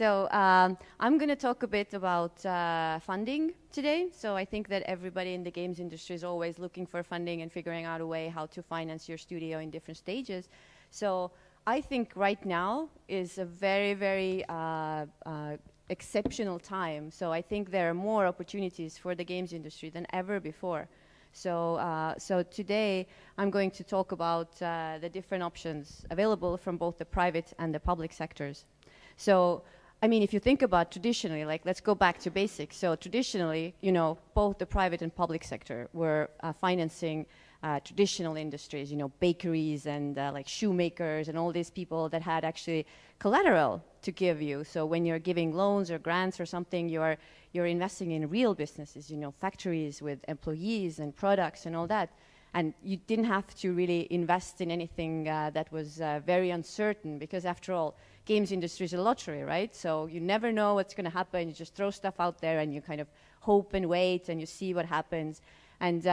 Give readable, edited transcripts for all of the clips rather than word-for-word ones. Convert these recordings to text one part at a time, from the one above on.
So I'm going to talk a bit about funding today. So I think that everybody in the games industry is always looking for funding and figuring out a way how to finance your studio in different stages. So I think right now is a very, very exceptional time. So I think there are more opportunities for the games industry than ever before. So today I'm going to talk about the different options available from both the private and the public sectors. So, I mean, if you think about traditionally, like let's go back to basics. So traditionally, you know, both the private and public sector were financing traditional industries, you know, bakeries and like shoemakers and all these people that had actually collateral to give you. So when you're giving loans or grants or something, you're investing in real businesses, you know, factories with employees and products and all that. And you didn't have to really invest in anything that was very uncertain, because after all, games industry is a lottery, right? So you never know what's going to happen. You just throw stuff out there and you kind of hope and wait and you see what happens. And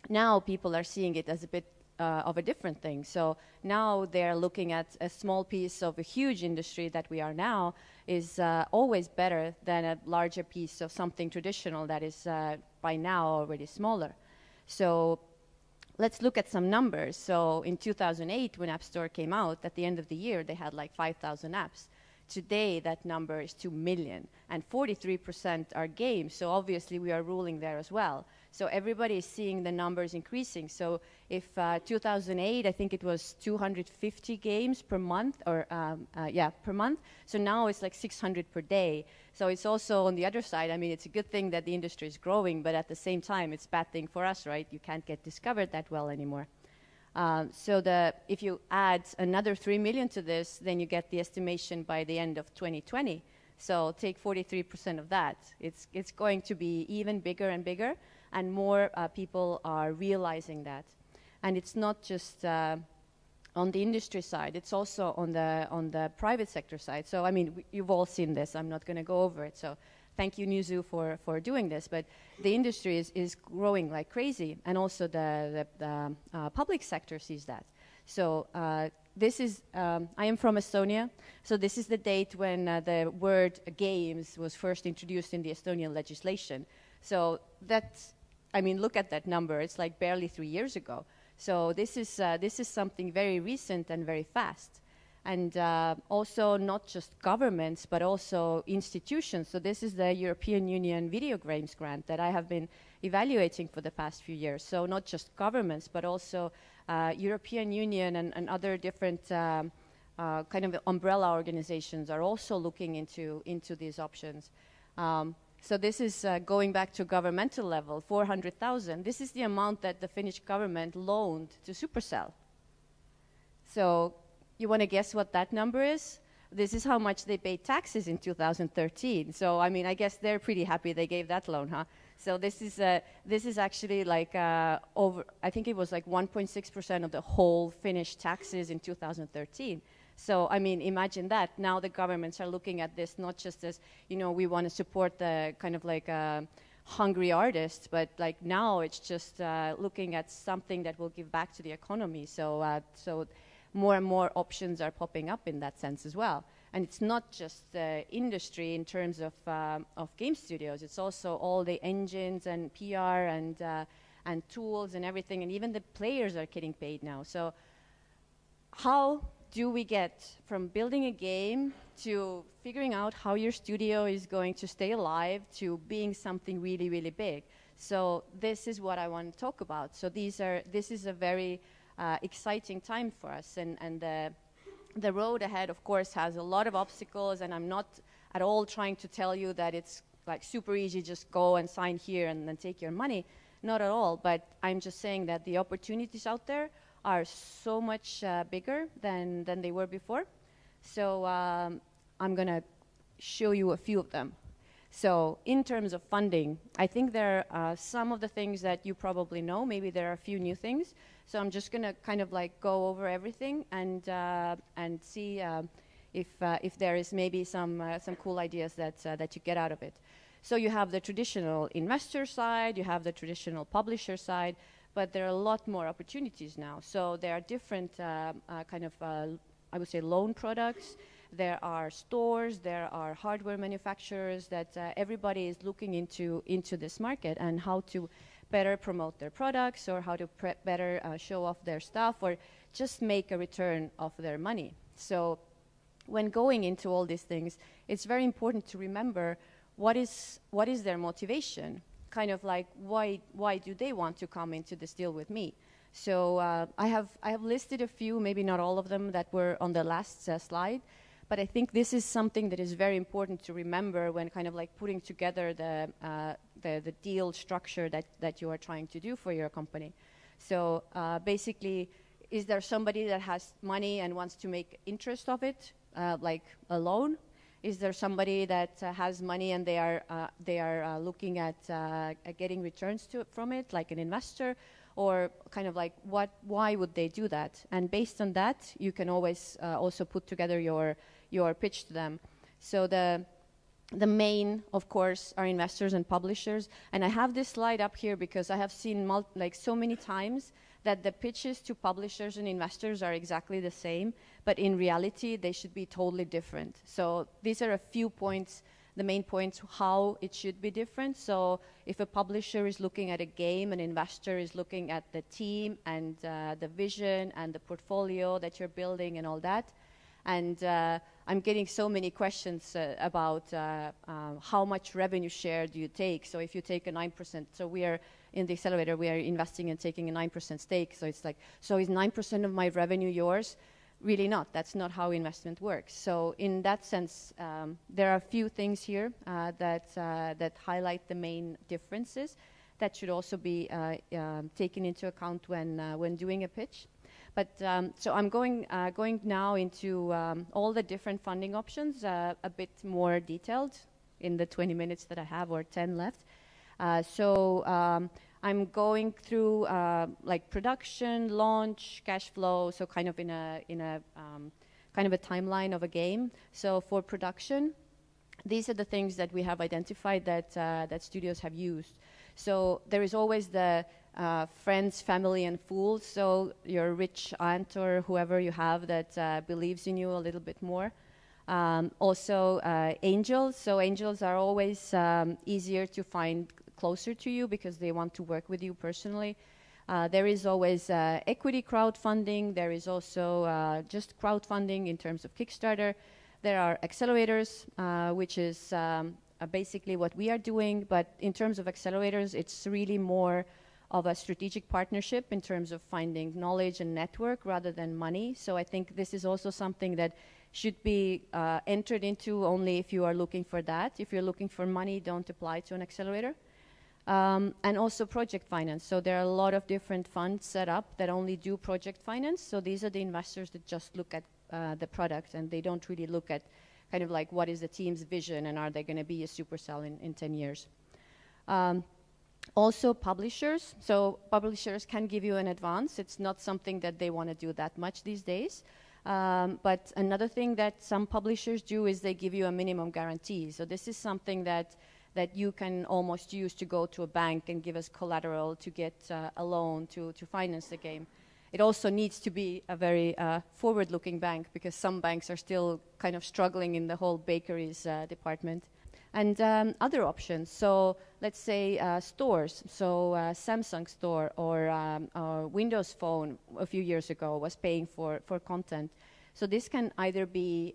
now people are seeing it as a bit of a different thing. So now they're looking at a small piece of a huge industry that we are now is always better than a larger piece of something traditional that is by now already smaller. So let's look at some numbers. So in 2008, when App Store came out, at the end of the year, they had like 5,000 apps. Today, that number is 2 million, and 43% are games. So obviously, we are ruling there as well. So everybody is seeing the numbers increasing. So if 2008, I think it was 250 games per month, or per month. So now it's like 600 per day. So it's also on the other side. I mean, it's a good thing that the industry is growing, but at the same time, it's a bad thing for us, right? You can't get discovered that well anymore. If you add another 3 million to this, then you get the estimation by the end of 2020. So take 43% of that. It's going to be even bigger and bigger, and more people are realizing that. And it's not just on the industry side, it's also on the private sector side. So I mean, you've all seen this. I'm not going to go over it. So thank you, Newzoo, for doing this. But the industry is growing like crazy, and also the public sector sees that. So this is, I am from Estonia, so this is the date when the word games was first introduced in the Estonian legislation. So that's, I mean, look at that number. It's like barely 3 years ago. So this is something very recent and very fast. And also not just governments, but also institutions. So this is the European Union Video Games Grant that I have been evaluating for the past few years. So not just governments, but also European Union and other different kind of umbrella organizations are also looking into these options. So this is going back to governmental level, 400,000. This is the amount that the Finnish government loaned to Supercell. So you want to guess what that number is? This is how much they paid taxes in 2013. So, I mean, I guess they're pretty happy they gave that loan, huh? So this is actually like over, I think it was like 1.6% of the whole Finnish taxes in 2013. So, I mean, imagine that. Now the governments are looking at this not just as, you know, we want to support the kind of like hungry artists, but like now it's just looking at something that will give back to the economy. So more and more options are popping up in that sense as well. And it's not just the industry in terms of game studios. It's also all the engines and PR and tools and everything. And even the players are getting paid now. So how do we get from building a game to figuring out how your studio is going to stay alive to being something really, really big? So this is what I want to talk about. So this is a very exciting time for us, and the road ahead, of course, has a lot of obstacles, and I'm not at all trying to tell you that it's like super easy, just go and sign here and then take your money. Not at all, but I'm just saying that the opportunities out there are so much bigger than they were before. So I'm going to show you a few of them. So in terms of funding, I think there are some of the things that you probably know. Maybe there are a few new things. So I'm just going to kind of like go over everything and see if there is maybe some cool ideas that you get out of it. So you have the traditional investor side, you have the traditional publisher side, but there are a lot more opportunities now. So there are different kind of, I would say, loan products. there are stores, there are hardware manufacturers, that everybody is looking into this market and how to better promote their products, or how to better show off their stuff, or just make a return of their money. So when going into all these things, it's very important to remember what is their motivation, kind of like why do they want to come into this deal with me. So I have listed a few, maybe not all of them, that were on the last slide, but I think this is something that is very important to remember when kind of like putting together the deal structure that you are trying to do for your company. So basically, is there somebody that has money and wants to make interest of it, like a loan? Is there somebody that has money and they are looking at getting returns from it, like an investor? Or kind of like why would they do that? And based on that, you can always also put together your pitch to them. So the main, of course, are investors and publishers. And I have this slide up here because I have seen so many times that the pitches to publishers and investors are exactly the same, but in reality, they should be totally different. So these are a few points, the main points, how it should be different. So if a publisher is looking at a game, an investor is looking at the team and the vision and the portfolio that you're building and all that. And I'm getting so many questions about how much revenue share do you take. So if you take a 9%, so we are in the accelerator, we are investing and taking a 9% stake. So it's like, so is 9% of my revenue yours? Really not. That's not how investment works. So in that sense, there are a few things here that highlight the main differences that should also be taken into account when doing a pitch. But so I'm going now into all the different funding options, a bit more detailed in the 20 minutes that I have, or 10 left. So I'm going through like production, launch, cash flow, so kind of in a kind of a timeline of a game. So for production, these are the things that we have identified that studios have used. So there is always the friends, family, and fools. So your rich aunt or whoever you have that believes in you a little bit more. Also angels. So angels are always easier to find closer to you because they want to work with you personally. There is always equity crowdfunding. There is also just crowdfunding in terms of Kickstarter. There are accelerators, which is basically what we are doing. But in terms of accelerators, it's really more of a strategic partnership in terms of finding knowledge and network rather than money. So I think this is also something that should be entered into only if you are looking for that. If you're looking for money, don't apply to an accelerator. And also project finance. So there are a lot of different funds set up that only do project finance. So these are the investors that just look at the product, and they don't really look at kind of like what is the team's vision and are they going to be a supercell in 10 years. Also publishers. So publishers can give you an advance. It's not something that they want to do that much these days. But another thing that some publishers do is they give you a minimum guarantee. So this is something that you can almost use to go to a bank and give us collateral to get a loan to finance the game. It also needs to be a very forward-looking bank because some banks are still kind of struggling in the whole bakeries department. And other options, so let's say stores, so Samsung store or Windows Phone a few years ago was paying for content. So this can either be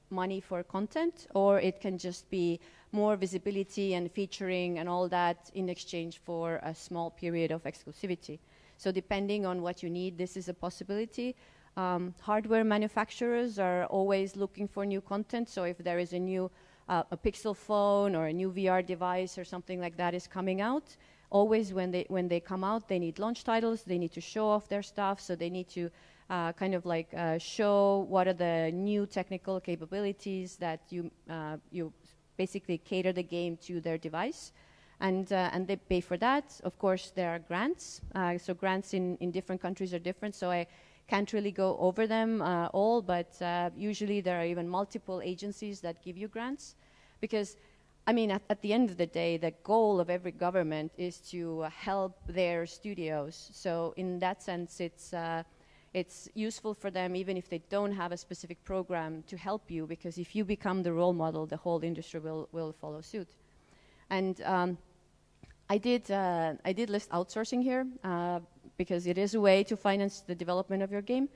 money for content, or it can just be more visibility and featuring and all that in exchange for a small period of exclusivity. So depending on what you need, this is a possibility. Hardware manufacturers are always looking for new content. So if there is a new a Pixel phone or a new VR device or something like that is coming out, always when they come out, they need launch titles, they need to show off their stuff, so they need to kind of like show what are the new technical capabilities that you basically cater the game to their device. And they pay for that. Of course, there are grants. So grants in different countries are different, so I can't really go over them all, but usually there are even multiple agencies that give you grants. Because, I mean, at the end of the day, the goal of every government is to help their studios. So in that sense, it's useful for them even if they don't have a specific program to help you, because if you become the role model, the whole industry will follow suit. And I did list outsourcing here because it is a way to finance the development of your game.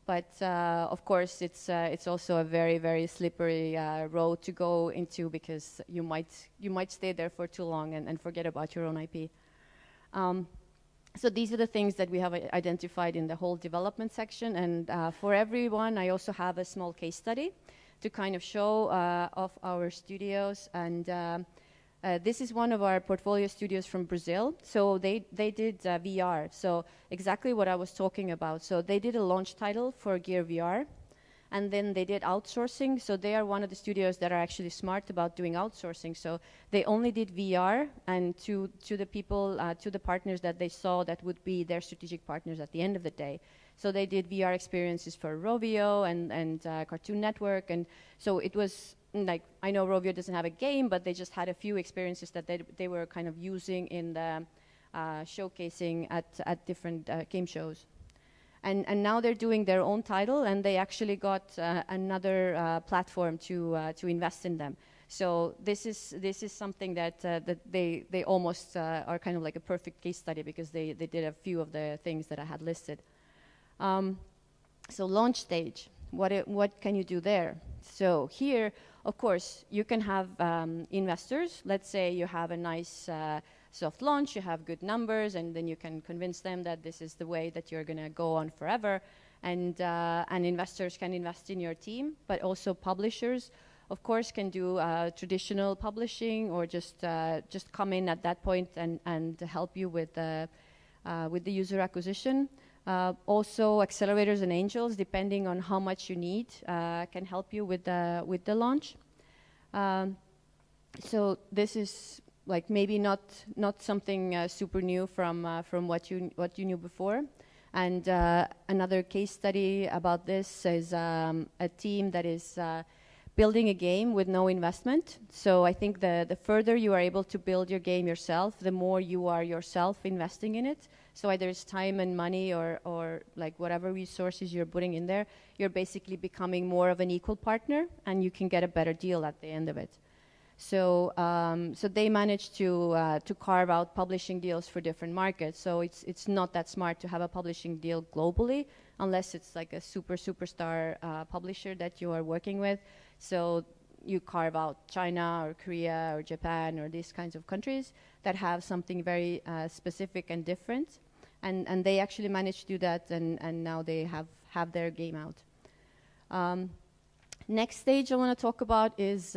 But of course, it's also a very, very slippery road to go into, because you might stay there for too long and forget about your own IP. So these are the things that we have identified in the whole development section. And for everyone, I also have a small case study to kind of show off our studios. And this is one of our portfolio studios from Brazil. So they did VR. So exactly what I was talking about. So they did a launch title for Gear VR. And then they did outsourcing. So they are one of the studios that are actually smart about doing outsourcing. So they only did VR, and to the people, to the partners that they saw that would be their strategic partners at the end of the day. So they did VR experiences for Rovio and Cartoon Network. And so it was like, I know Rovio doesn't have a game, but they just had a few experiences that they were kind of using in the showcasing at different game shows. And now they're doing their own title, and they actually got another platform to invest in them. So this is something that they almost are kind of like a perfect case study, because they did a few of the things that I had listed. So launch stage, what can you do there? So here, of course, you can have investors. Let's say you have a nice soft launch, you have good numbers, and then you can convince them that this is the way that you're going to go on forever. And investors can invest in your team, but also publishers, of course, can do traditional publishing, or just come in at that point and help you with the user acquisition. Also, accelerators and angels, depending on how much you need, can help you with the launch. So this is like maybe not something super new from what you knew before. And another case study about this is a team that is building a game with no investment. So I think the further you are able to build your game yourself, the more you are yourself investing in it. So either it's time and money or like whatever resources you're putting in there, you're basically becoming more of an equal partner, and you can get a better deal at the end of it. So so they managed to carve out publishing deals for different markets. So it's not that smart to have a publishing deal globally, unless it's like a superstar publisher that you are working with. So you carve out China or Korea or Japan or these kinds of countries that have something very specific and different. And they actually managed to do that, and now they have their game out. Next stage I want to talk about is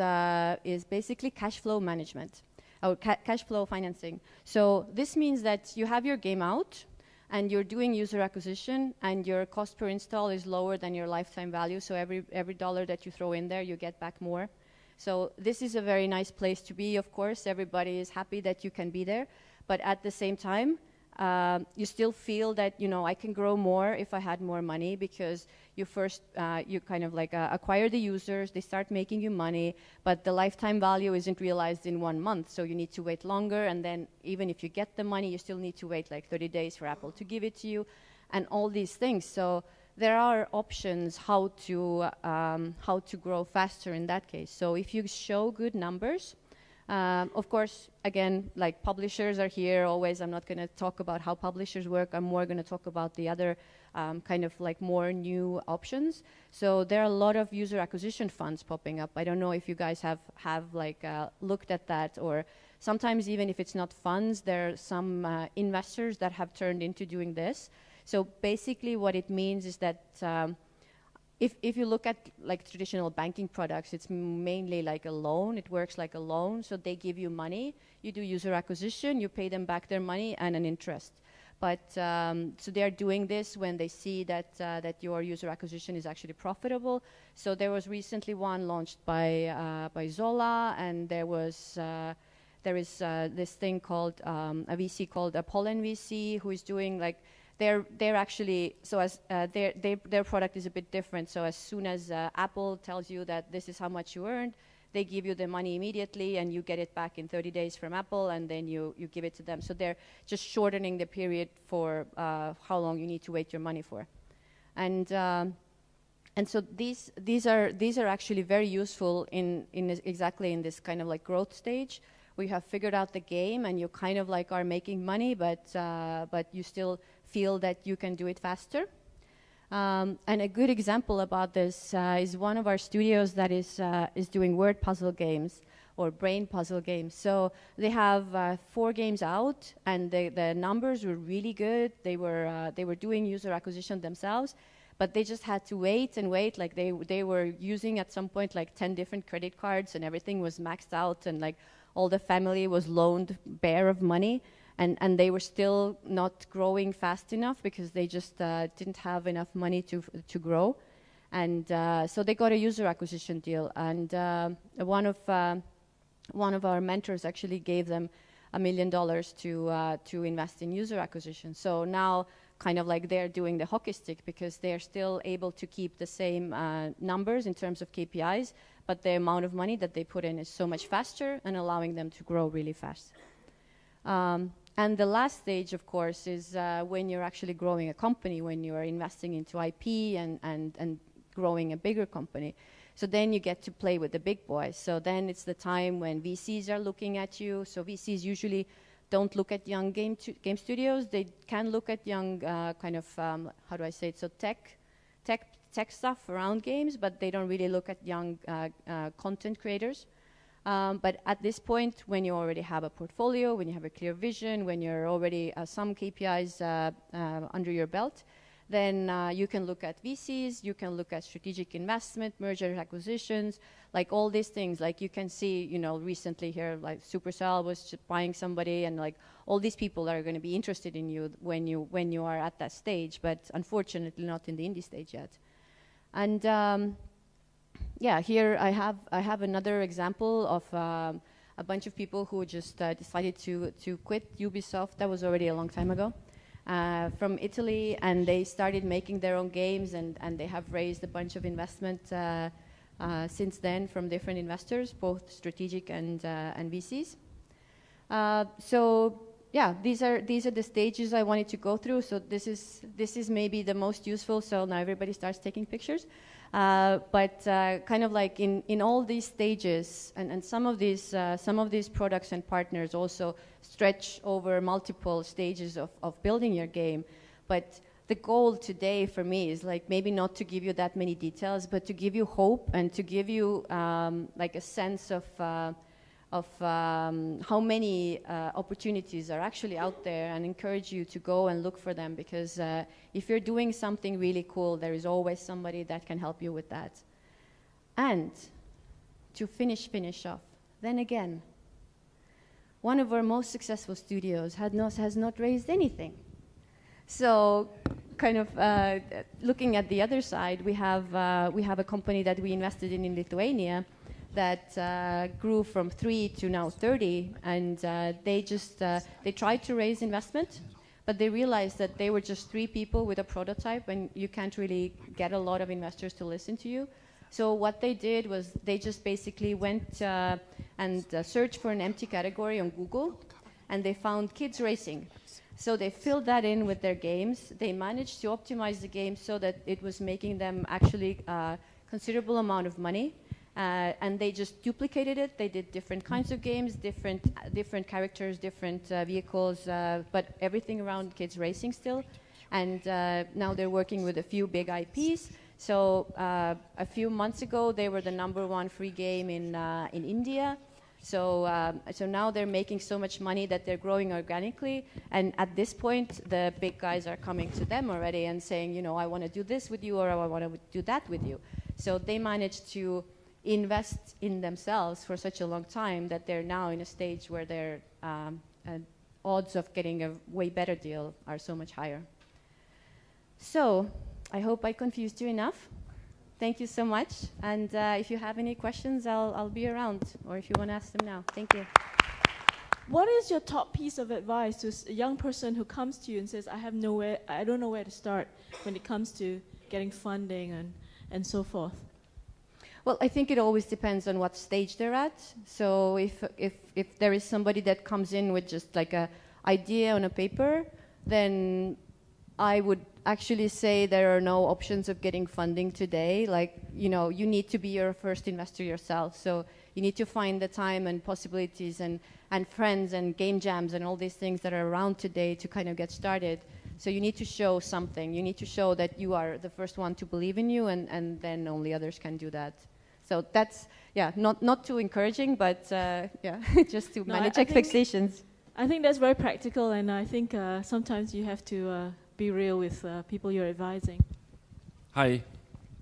basically cash flow management, or cash flow financing. So this means that you have your game out, and you're doing user acquisition, and your cost per install is lower than your lifetime value. So every dollar that you throw in there, you get back more. So this is a very nice place to be. Of course, everybody is happy that you can be there, but at the same time, you still feel that, I can grow more if I had more money, because you first, you kind of like acquire the users, they start making you money, but the lifetime value isn't realized in 1 month, so you need to wait longer, and then even if you get the money, you still need to wait like 30 days for Apple to give it to you, and all these things. So there are options how to grow faster in that case. So if you show good numbers, of course, again, like publishers are here always. I'm not going to talk about how publishers work. I'm more going to talk about the other kind of like more new options. So there are a lot of user acquisition funds popping up. I don't know if you guys have like looked at that, or sometimes even if it's not funds, there are some investors that have turned into doing this. So basically what it means is that if you look at like traditional banking products, it's mainly like a loan. It works like a loan. So they give you money, you do user acquisition, you pay them back their money and an interest. But so they're doing this when they see that your user acquisition is actually profitable. So there was recently one launched by Zola, and there is this thing called a VC called a Pollen VC, who is doing like they're actually, so as their product is a bit different. So as soon as Apple tells you that this is how much you earned, they give you the money immediately, and you get it back in 30 days from Apple, and then you give it to them. So they're just shortening the period for how long you need to wait your money for. And so these are actually very useful exactly in this kind of like growth stage, where you have figured out the game and you kind of like are making money, but you still feel that you can do it faster. And a good example about this is one of our studios that is doing word puzzle games or brain puzzle games. So they have 4 games out, and the numbers were really good. They were doing user acquisition themselves, but they just had to wait and wait. Like they were using at some point like 10 different credit cards, and everything was maxed out, and like all the family was loaned bare of money. And they were still not growing fast enough because they just didn't have enough money to grow. And so they got a user acquisition deal. And one of our mentors actually gave them $1 million to invest in user acquisition. So now kind of like they're doing the hockey stick, because they're still able to keep the same numbers in terms of KPIs, but the amount of money that they put in is so much faster and allowing them to grow really fast. And the last stage, of course, is when you're actually growing a company, when you are investing into IP and growing a bigger company. So then you get to play with the big boys. So then it's the time when VCs are looking at you. So VCs usually don't look at young game studios. They can look at young how do I say it? So tech stuff around games, but they don't really look at young content creators. But at this point, when you already have a portfolio, when you have a clear vision, when you're already some KPIs under your belt, then you can look at VCs, you can look at strategic investment, merger acquisitions, like all these things. Like you can see, recently here, like Supercell was buying somebody, and like all these people are going to be interested in you when you are at that stage, but unfortunately not in the indie stage yet. And yeah, here I have another example of a bunch of people who just decided to quit Ubisoft. That was already a long time ago, from Italy, and they started making their own games, and they have raised a bunch of investment since then from different investors, both strategic and VCs. So yeah, these are the stages I wanted to go through. So this is maybe the most useful. So now everybody starts taking pictures. But kind of like in all these stages, and some of these products and partners also stretch over multiple stages of building your game. But the goal today for me is like maybe not to give you that many details, but to give you hope and to give you like a sense of how many opportunities are actually out there, and encourage you to go and look for them, because if you're doing something really cool, there is always somebody that can help you with that. And to finish off, then again, one of our most successful studios has not raised anything. So kind of looking at the other side, we have a company that we invested in Lithuania that grew from 3 to now 30, and they tried to raise investment, but they realized that they were just 3 people with a prototype, and you can't really get a lot of investors to listen to you. So what they did was they just basically went and searched for an empty category on Google, and they found kids racing. So they filled that in with their games. They managed to optimize the game so that it was making them actually a considerable amount of money. And they just duplicated it. They did different kinds of games, different characters, different vehicles, but everything around kids racing still. And now they're working with a few big IPs. So a few months ago, they were the #1 free game in India. So now they're making so much money that they're growing organically. And at this point, the big guys are coming to them already and saying, I want to do this with you, or I want to do that with you. So they managed to invest in themselves for such a long time that they're now in a stage where their odds of getting a way better deal are so much higher. So I hope I confused you enough. Thank you so much. And if you have any questions, I'll be around, or if you want to ask them now. Thank you. What is your top piece of advice to a young person who comes to you and says, I don't know where to start when it comes to getting funding and so forth? Well, I think it always depends on what stage they're at. So if there is somebody that comes in with just like a idea on a paper, then I would actually say there are no options of getting funding today. Like, you know, you need to be your first investor yourself. So you need to find the time and possibilities and friends and game jams and all these things that are around today to kind of get started. So you need to show something. You need to show that you are the first one to believe in you, and then only others can do that. So that's, yeah, not too encouraging, but yeah, just to manage expectations. I think that's very practical, and I think sometimes you have to be real with people you're advising. Hi.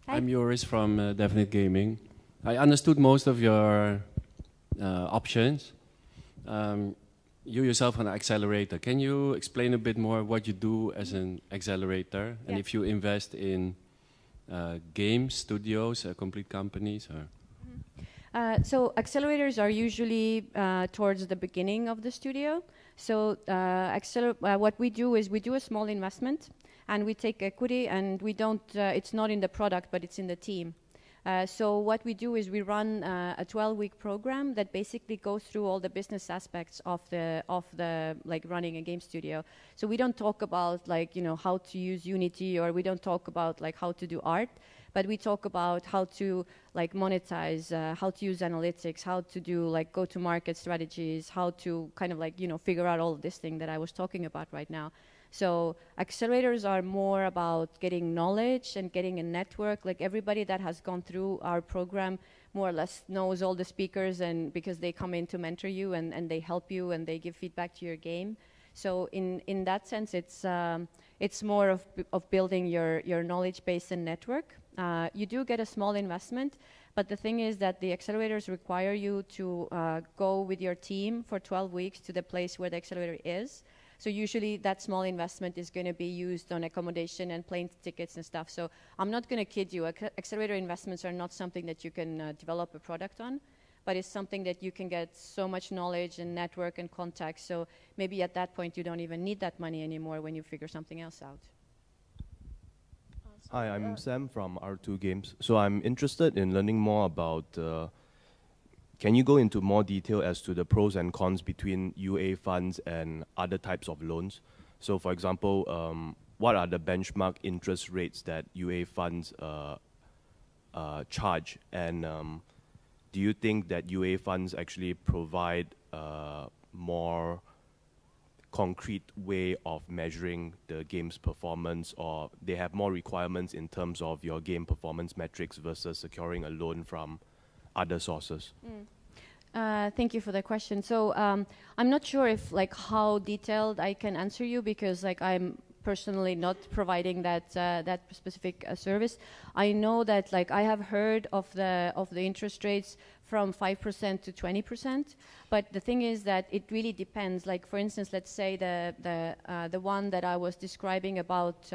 I'm Joris from Definite Gaming. I understood most of your options. You yourself are an accelerator. Can you explain a bit more what you do as an accelerator, and if you invest in game studios, complete companies? Or? So accelerators are usually towards the beginning of the studio. So what we do is we do a small investment, and we take equity, and we don't. It's not in the product, but it's in the team. So what we do is we run a 12-week program that basically goes through all the business aspects of the like running a game studio. So we don't talk about like, you know, how to use Unity, or we don't talk about like how to do art, but we talk about how to like monetize, how to use analytics, how to do like go-to-market strategies, how to kind of like, you know, figure out all of this thing that I was talking about right now. So accelerators are more about getting knowledge and getting a network. Like everybody that has gone through our program more or less knows all the speakers, and because they come in to mentor you and they help you and they give feedback to your game. So in that sense, it's more of building your knowledge base and network. You do get a small investment, but the thing is that the accelerators require you to go with your team for 12 weeks to the place where the accelerator is. So usually that small investment is going to be used on accommodation and plane tickets and stuff. So I'm not going to kid you. Accelerator investments are not something that you can develop a product on, but it's something that you can get so much knowledge and network and contacts. So maybe at that point you don't even need that money anymore when you figure something else out. Hi, I'm Sam from R2 Games. So I'm interested in learning more about can you go into more detail as to the pros and cons between UA funds and other types of loans? So for example, what are the benchmark interest rates that UA funds charge? And do you think that UA funds actually provide more concrete way of measuring the game's performance, or they have more requirements in terms of your game performance metrics versus securing a loan from other sources? Thank you for the question. So I'm not sure if like how detailed I can answer you, because like I'm personally not providing that specific service. I know that like I have heard of the interest rates from 5% to 20%, but the thing is that it really depends. Like for instance, let's say the one that I was describing about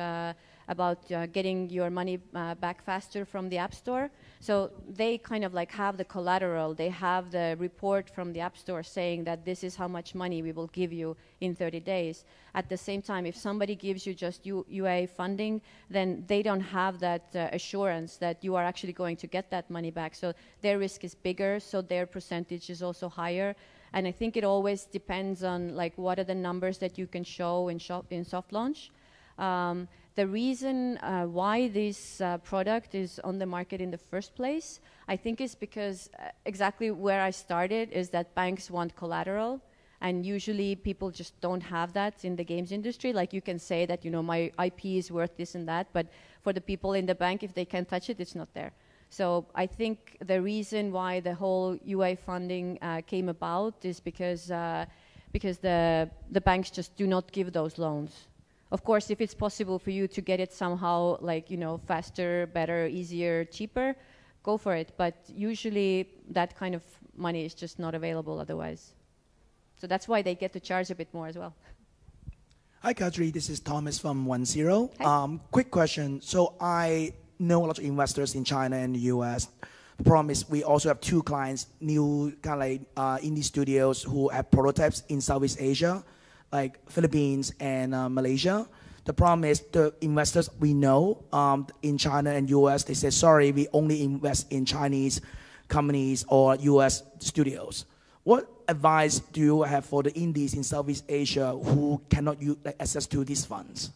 getting your money back faster from the App Store. So they kind of like have the collateral. They have the report from the App Store saying that this is how much money we will give you in 30 days. At the same time, if somebody gives you just UA funding, then they don't have that assurance that you are actually going to get that money back. So their risk is bigger, so their percentage is also higher. And I think it always depends on like what are the numbers that you can show in soft launch. The reason why this product is on the market in the first place, I think is because exactly where I started is that banks want collateral, and usually people just don't have that in the games industry. Like you can say that, you know, my IP is worth this and that, but for the people in the bank, if they can't touch it, it's not there. So I think the reason why the whole UA funding came about is because the banks just do not give those loans. Of course, if it's possible for you to get it somehow, like, you know, faster, better, easier, cheaper, go for it. But usually that kind of money is just not available otherwise. So that's why they get to charge a bit more as well. Hi, Kadri. This is Thomas from 10. Quick question. So I know a lot of investors in China and the US. The problem is we also have two clients, new kind of like indie studios who have prototypes in Southeast Asia, like Philippines and Malaysia. The problem is the investors we know in China and US, they say, sorry, we only invest in Chinese companies or US studios. What advice do you have for the indies in Southeast Asia who cannot access to these funds?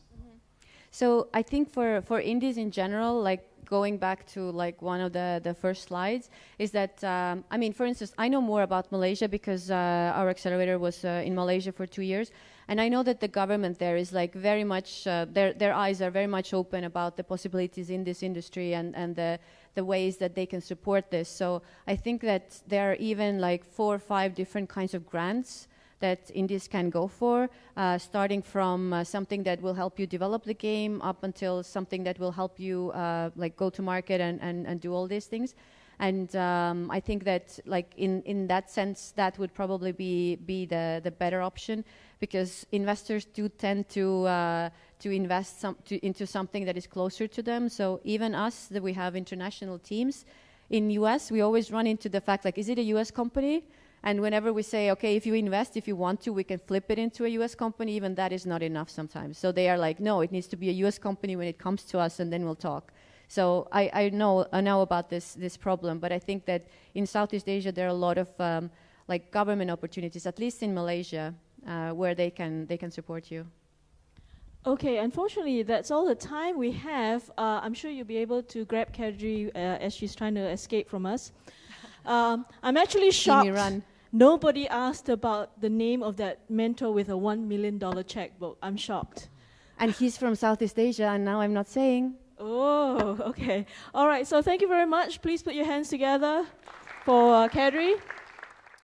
So I think for indies in general, like going back to like one of the first slides, is that, I mean, for instance, I know more about Malaysia because our accelerator was in Malaysia for 2 years. And I know that the government there is like very much, their eyes are very much open about the possibilities in this industry and the ways that they can support this. So I think that there are even like 4 or 5 different kinds of grants that indies can go for, starting from something that will help you develop the game up until something that will help you like go to market and do all these things. And I think that like in that sense, that would probably be the better option, because investors do tend to invest into something that is closer to them. So even us, that we have international teams in US, we always run into the fact like, is it a US company? And whenever we say, okay, if you invest, if you want to, we can flip it into a US company, even that is not enough sometimes. So they are like, no, it needs to be a US company when it comes to us, and then we'll talk. So I know about this problem, but I think that in Southeast Asia there are a lot of like government opportunities, at least in Malaysia, where they can support you. Okay, unfortunately, that's all the time we have. I'm sure you'll be able to grab Kadri as she's trying to escape from us. I'm actually shocked. Nobody asked about the name of that mentor with a $1 million checkbook. I'm shocked. And he's from Southeast Asia, and now I'm not saying. Oh, okay. All right, so thank you very much. Please put your hands together for Kadri.